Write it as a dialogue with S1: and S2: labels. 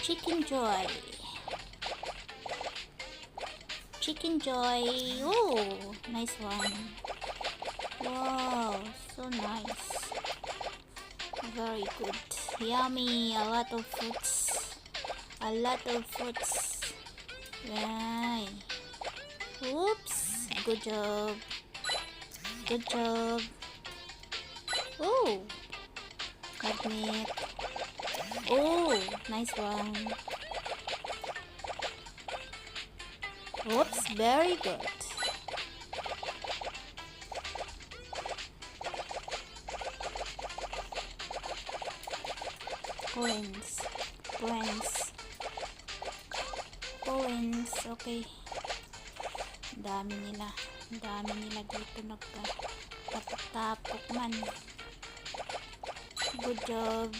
S1: Chicken Joy. Chicken Joy. Oh, nice one. Wow, so nice. Very good. Yummy. A lot of fruits. A lot of fruits. Yay. Oops. Good job. Good job. Oh, magnet. Oh, nice one. Oops, very good. Coins. Coins. Coins. Okay. Dami nila. Dami nila dito nagtapok-tapok man. Good job.